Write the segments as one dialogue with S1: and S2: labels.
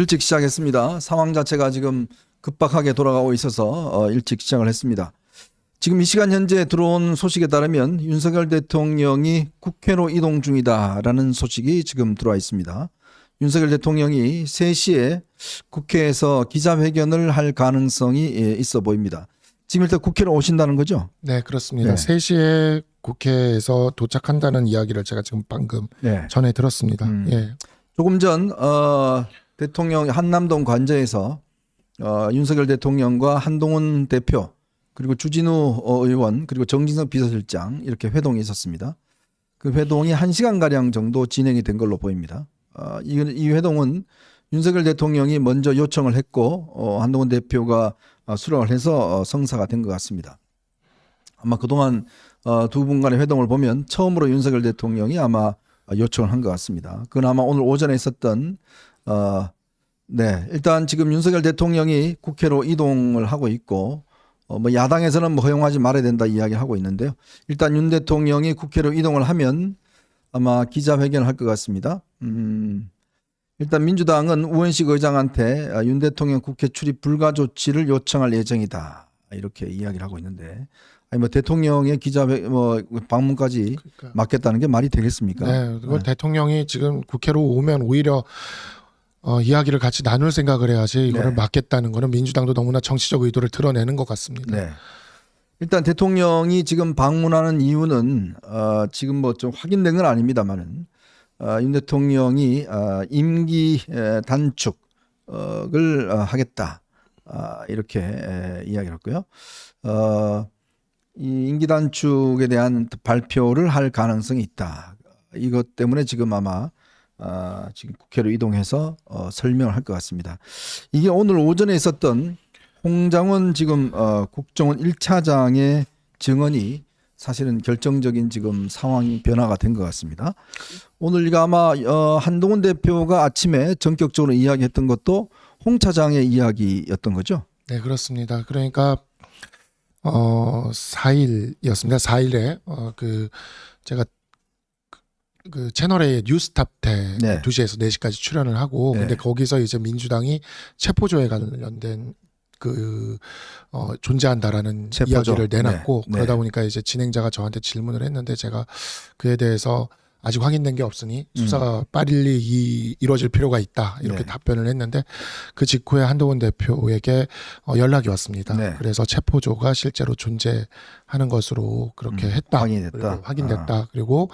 S1: 일찍 시작했습니다. 상황 자체가 지금 급박하게 돌아가고 있어서 일찍 시작을 했습니다. 지금 이 시간 현재 들어온 소식에 따르면 윤석열 대통령이 국회로 이동 중이다라는 소식이 지금 들어와 있습니다. 윤석열 대통령이 3시에 국회에서 기자회견을 할 가능성이 있어 보입니다. 지금 일단 국회로 오신다는 거죠?
S2: 네, 그렇습니다.
S1: 네.
S2: 3시에 국회에서 도착한다는 이야기를 제가 지금 방금
S1: 네.
S2: 전에 들었습니다. 예.
S1: 조금 전 대통령 한남동 관저에서 윤석열 대통령과 한동훈 대표 그리고 주진우 의원 그리고 정진석 비서실장 이렇게 회동이 있었습니다. 그 회동이 1시간가량 정도 진행이 된 걸로 보입니다. 이 회동은 윤석열 대통령이 먼저 요청을 했고 한동훈 대표가 수락을 해서 성사가 된 것 같습니다. 아마 그동안 두 분 간의 회동을 보면 처음으로 윤석열 대통령이 아마 요청을 한 것 같습니다. 그건 아마 오늘 오전에 있었던 일단 지금 윤석열 대통령이 국회로 이동을 하고 있고 뭐 야당에서는 뭐 허용하지 말아야 된다 이야기하고 있는데요. 일단 윤 대통령이 국회로 이동을 하면 아마 기자회견을 할 것 같습니다. 일단 민주당은 우원식 의장한테 윤 대통령 국회 출입 불가 조치를 요청할 예정이다 이렇게 이야기를 하고 있는데 아니 뭐 대통령의 방문까지
S2: 그러니까.
S1: 맡겠다는 게 말이 되겠습니까?
S2: 네, 그걸 대통령이 지금 국회로 오면 오히려 이야기를 같이 나눌 생각을 해야지 이거를
S1: 네.
S2: 막겠다는 거는 민주당도 너무나 정치적 의도를 드러내는 것 같습니다.
S1: 네. 일단 대통령이 지금 방문하는 이유는 지금 뭐 좀 확인된 건 아닙니다만은 윤 대통령이 임기 단축을 하겠다 이렇게 이야기를 했고요. 이 임기 단축에 대한 발표를 할 가능성이 있다. 이것 때문에 지금 아마 지금 국회로 이동해서 설명을 할 것 같습니다. 이게 오늘 오전에 있었던 홍장원 지금 국정원 1차장의 증언이 사실은 결정적인 지금 상황이 변화가 된 것 같습니다. 오늘 이거 아마 한동훈 대표가 아침에 전격적으로 이야기했던 것도 홍 차장의 이야기였던 거죠?
S2: 네, 그렇습니다. 그러니까 4일이었습니다. 4일에 제가 그 채널A 뉴스탑 때
S1: 네.
S2: 2시에서 4시까지 출연을 하고
S1: 네.
S2: 근데 거기서 이제 민주당이 체포조에 관련된 존재한다라는
S1: 체포조.
S2: 이야기를 내놨고
S1: 네.
S2: 그러다 보니까 이제 진행자가 저한테 질문을 했는데 제가 그에 대해서 아직 확인된 게 없으니 수사가 빨리 이루어질 필요가 있다 이렇게
S1: 네.
S2: 답변을 했는데 그 직후에 한동훈 대표에게 연락이 왔습니다.
S1: 네.
S2: 그래서 체포조가 실제로 존재하는 것으로 그렇게 했다.
S1: 확인됐다.
S2: 그리고 확인됐다. 그리고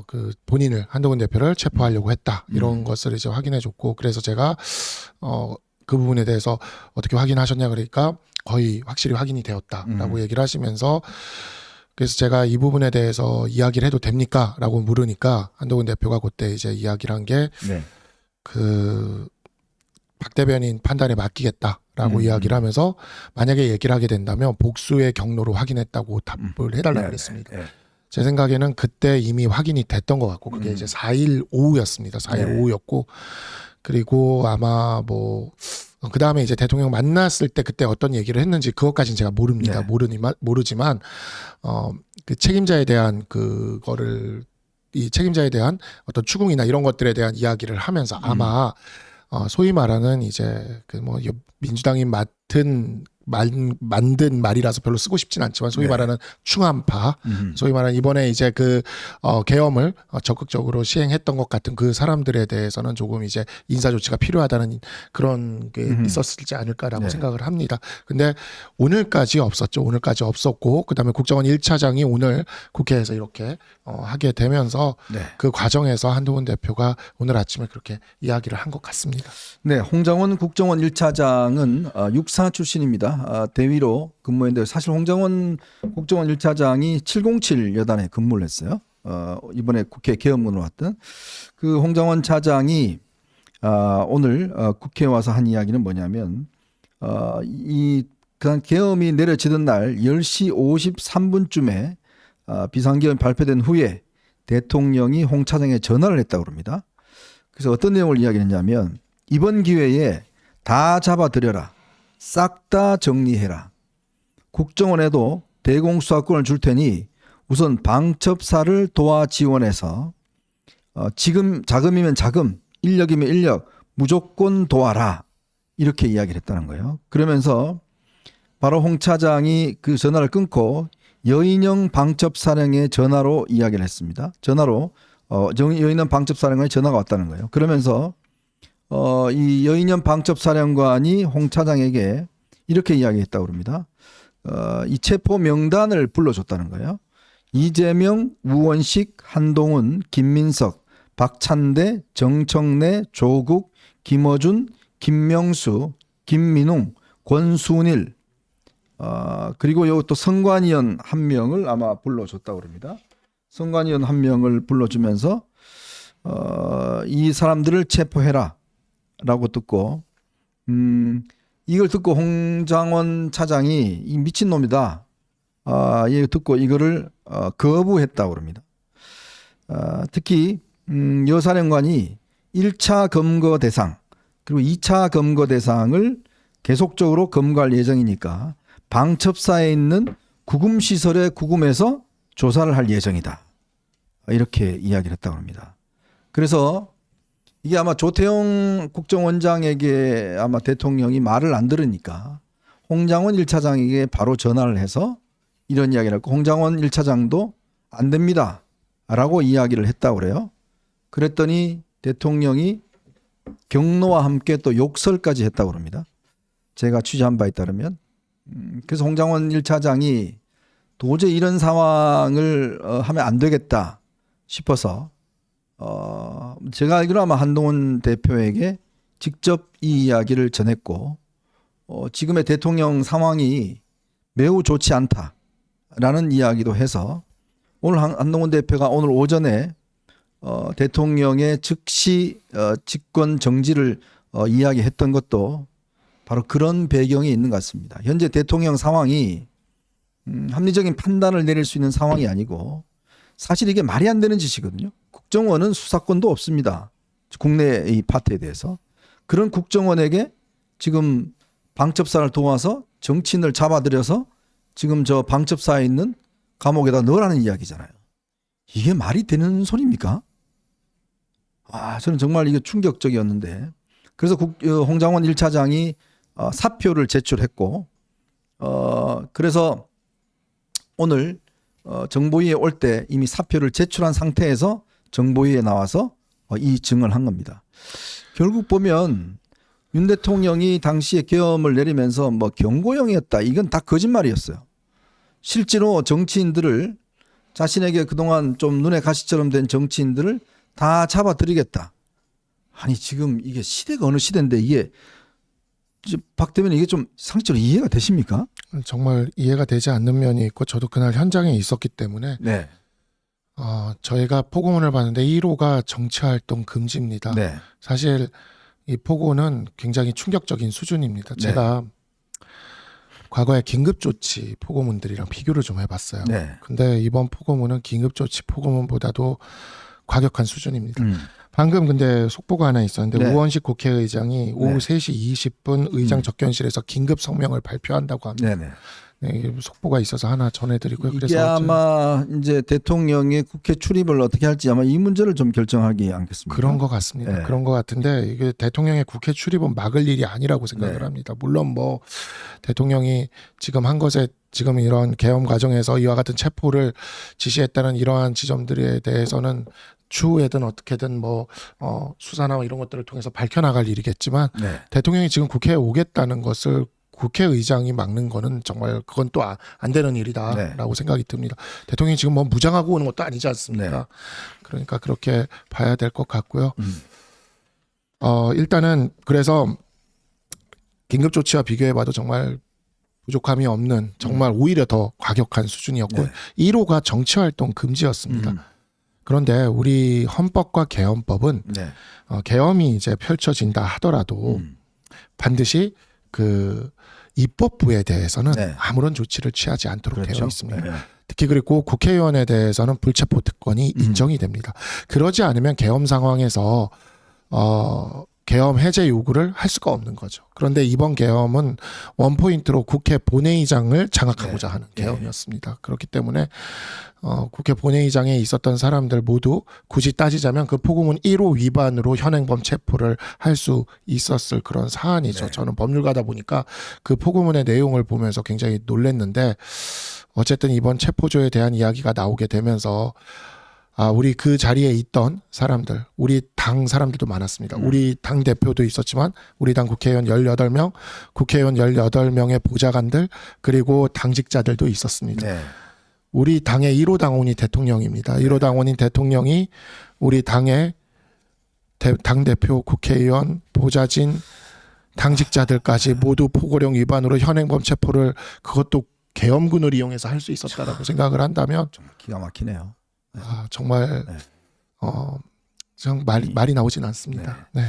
S2: 그 본인을 한동훈 대표를 체포하려고 했다. 이런 것을 이제 확인해줬고 그래서 제가 그 부분에 대해서 어떻게 확인하셨냐 그러니까 거의 확실히 확인이 되었다라고 얘기를 하시면서 그래서 제가 이 부분에 대해서 이야기를 해도 됩니까? 라고 물으니까 한동훈 대표가 그때 이제 이야기를 한 게
S1: 네.
S2: 박 대변인 판단에 맡기겠다라고 이야기를 하면서 만약에 얘기를 하게 된다면 복수의 경로로 확인했다고 답을 해달라고 그랬습니다.
S1: 네.
S2: 제 생각에는 그때 이미 확인이 됐던 것 같고 그게 이제 4일 오후였습니다. 4일
S1: 네.
S2: 오후였고 그리고 아마 그 다음에 이제 대통령 만났을 때 그때 어떤 얘기를 했는지 그것까지는 제가 모릅니다.
S1: 네.
S2: 모르지만 그 책임자에 대한 이 책임자에 대한 어떤 추궁이나 이런 것들에 대한 이야기를 하면서 아마 소위 말하는 이제 민주당이 만든 말이라서 별로 쓰고 싶진 않지만 소위 말하는 충암파, 소위 말하는 이번에 이제 계엄을 적극적으로 시행했던 것 같은 그 사람들에 대해서는 조금 이제 인사 조치가 필요하다는 그런 게 있었을지 않을까라고 생각을 합니다. 근데 오늘까지 없었죠. 오늘까지 없었고 그다음에 국정원 1차장이 오늘 국회에서 이렇게 하게 되면서 그 과정에서 한동훈 대표가 오늘 아침에 그렇게 이야기를 한 것 같습니다.
S1: 네, 홍장원 국정원 1차장은 육사 출신입니다. 대위로 근무했는데 사실 홍장원 국정원 1차장이 707 여단에 근무를 했어요. 이번에 국회 계엄문으로 왔던 그 홍장원 차장이 오늘 국회에 와서 한 이야기는 뭐냐면 그 계엄이 내려지던 날 10시 53분쯤에 비상계엄이 발표된 후에 대통령이 홍 차장에 전화를 했다고 합니다. 그래서 어떤 내용을 이야기했냐면 이번 기회에 다 잡아들여라. 싹 다 정리해라. 국정원에도 대공수사권을 줄 테니 우선 방첩사를 도와 지원해서 지금 자금이면 자금, 인력이면 인력 무조건 도와라 이렇게 이야기를 했다는 거예요. 그러면서 바로 홍 차장이 그 전화를 끊고 여인영 방첩사령의 전화로 이야기를 했습니다. 전화로 여인영 방첩사령관의 전화가 왔다는 거예요. 그러면서 이 여인영 방첩사령관이 홍 차장에게 이렇게 이야기했다고 합니다. 이 체포 명단을 불러줬다는 거예요. 이재명, 우원식, 한동훈, 김민석, 박찬대, 정청래, 조국, 김어준, 김명수, 김민웅, 권순일, 그리고 요 또 선관위원 한 명을 아마 불러줬다고 합니다. 선관위원 한 명을 불러주면서 이 사람들을 체포해라 라고 듣고 이걸 듣고 홍장원 차장이 이 미친놈이다. 이거 듣고 이거를 거부했다고 합니다. 특히 여사령관이 1차 검거 대상 그리고 2차 검거 대상을 계속적으로 검거할 예정이니까 방첩사에 있는 구금시설의 구금에서 조사를 할 예정이다. 이렇게 이야기를 했다고 합니다. 그래서 이게 아마 조태용 국정원장에게 아마 대통령이 말을 안 들으니까 홍장원 1차장에게 바로 전화를 해서 이런 이야기를 했고 홍장원 1차장도 안 됩니다. 라고 이야기를 했다고 그래요. 그랬더니 대통령이 경로와 함께 또 욕설까지 했다고 합니다. 제가 취재한 바에 따르면 그래서 홍장원 1차장이 도저히 이런 상황을 하면 안 되겠다 싶어서 제가 알기로 아마 한동훈 대표에게 직접 이 이야기를 전했고 지금의 대통령 상황이 매우 좋지 않다라는 이야기도 해서 오늘 한동훈 대표가 오늘 오전에 대통령의 즉시 직권 정지를 이야기했던 것도 바로 그런 배경이 있는 것 같습니다. 현재 대통령 상황이 합리적인 판단을 내릴 수 있는 상황이 아니고 사실 이게 말이 안 되는 짓이거든요. 국정원은 수사권도 없습니다. 국내 이 파트에 대해서. 그런 국정원에게 지금 방첩사를 도와서 정치인을 잡아들여서 지금 저 방첩사에 있는 감옥에다 넣으라는 이야기잖아요. 이게 말이 되는 소리입니까? 저는 정말 이게 충격적이었는데 그래서 홍장원 1차장이 사표를 제출했고 그래서 오늘 정보위에 올 때 이미 사표를 제출한 상태에서 정보위에 나와서 이 증언을 한 겁니다. 결국 보면 윤 대통령이 당시에 계엄을 내리면서 뭐 경고형이었다. 이건 다 거짓말이었어요. 실제로 정치인들을 자신에게 그동안 좀 눈에 가시처럼 된 정치인들을 다 잡아들이겠다. 아니 지금 이게 시대가 어느 시대인데 이게 박 대변인 이게 좀 상식적으로 이해가 되십니까?
S2: 정말 이해가 되지 않는 면이 있고 저도 그날 현장에 있었기 때문에
S1: 네.
S2: 저희가 포고문을 봤는데 1호가 정치활동 금지입니다.
S1: 네.
S2: 사실 이 포고는 굉장히 충격적인 수준입니다.
S1: 네.
S2: 제가 과거에 긴급조치 포고문들이랑 비교를 좀 해봤어요.
S1: 네.
S2: 근데 이번 포고문은 긴급조치 포고문보다도 과격한 수준입니다. 방금 근데 속보가 하나 있었는데
S1: 네.
S2: 우원식 국회의장이 오후
S1: 네.
S2: 3시 20분 의장 접견실에서 긴급 성명을 발표한다고 합니다.
S1: 네네.
S2: 네, 속보가 있어서 하나 전해드리고요.
S1: 이게 아마 이제 대통령의 국회 출입을 어떻게 할지 아마 이 문제를 좀 결정하지 않겠습니까?
S2: 그런 것 같습니다.
S1: 네.
S2: 그런 것 같은데 이게 대통령의 국회 출입은 막을 일이 아니라고 생각을
S1: 네.
S2: 합니다. 물론 뭐 대통령이 지금 한 것에 지금 이런 계엄 과정에서 이와 같은 체포를 지시했다는 이러한 지점들에 대해서는 추후에든 어떻게든 뭐 수사나 이런 것들을 통해서 밝혀나갈 일이겠지만
S1: 네.
S2: 대통령이 지금 국회에 오겠다는 것을 국회의장이 막는 거는 정말 그건 또 안 되는 일이다라고 생각이 듭니다. 대통령이 지금 뭐 무장하고 오는 것도 아니지 않습니까?
S1: 네.
S2: 그러니까 그렇게 봐야 될 것 같고요. 일단은 그래서 긴급조치와 비교해봐도 정말 부족함이 없는 정말 오히려 더 과격한 수준이었고
S1: 네.
S2: 1호가 정치활동 금지였습니다. 그런데 우리 헌법과 계엄법은
S1: 네.
S2: 계엄이 이제 펼쳐진다 하더라도 반드시 그 입법부에 대해서는
S1: 네.
S2: 아무런 조치를 취하지 않도록
S1: 그렇죠.
S2: 되어 있습니다.
S1: 네.
S2: 특히 그리고 국회의원에 대해서는 불체포 특권이 인정이 됩니다. 그러지 않으면 계엄 상황에서 계엄 해제 요구를 할 수가 없는 거죠. 그런데 이번 계엄은 원포인트로 국회 본회의장을 장악하고자 하는 계엄이었습니다. 그렇기 때문에 국회 본회의장에 있었던 사람들 모두 굳이 따지자면 그 포고문 1호 위반으로 현행범 체포를 할 수 있었을 그런 사안이죠. 저는 법률가다 보니까 그 포고문의 내용을 보면서 굉장히 놀랐는데 어쨌든 이번 체포조에 대한 이야기가 나오게 되면서 우리 그 자리에 있던 사람들, 우리 당 사람들도 많았습니다. 우리 당 대표도 있었지만 우리 당 국회의원 18명, 국회의원 18명의 보좌관들 그리고 당직자들도 있었습니다.
S1: 네.
S2: 우리 당의 1호 당원이 대통령입니다. 1호 당원인 대통령이 우리 당의 당대표, 국회의원, 보좌진, 당직자들까지 모두 포고령 위반으로 현행범 체포를 그것도 계엄군을 이용해서 할 수 있었다라고 생각을 한다면
S1: 정말 기가 막히네요.
S2: 정말
S1: 네.
S2: 정 말이 나오진 않습니다. 네.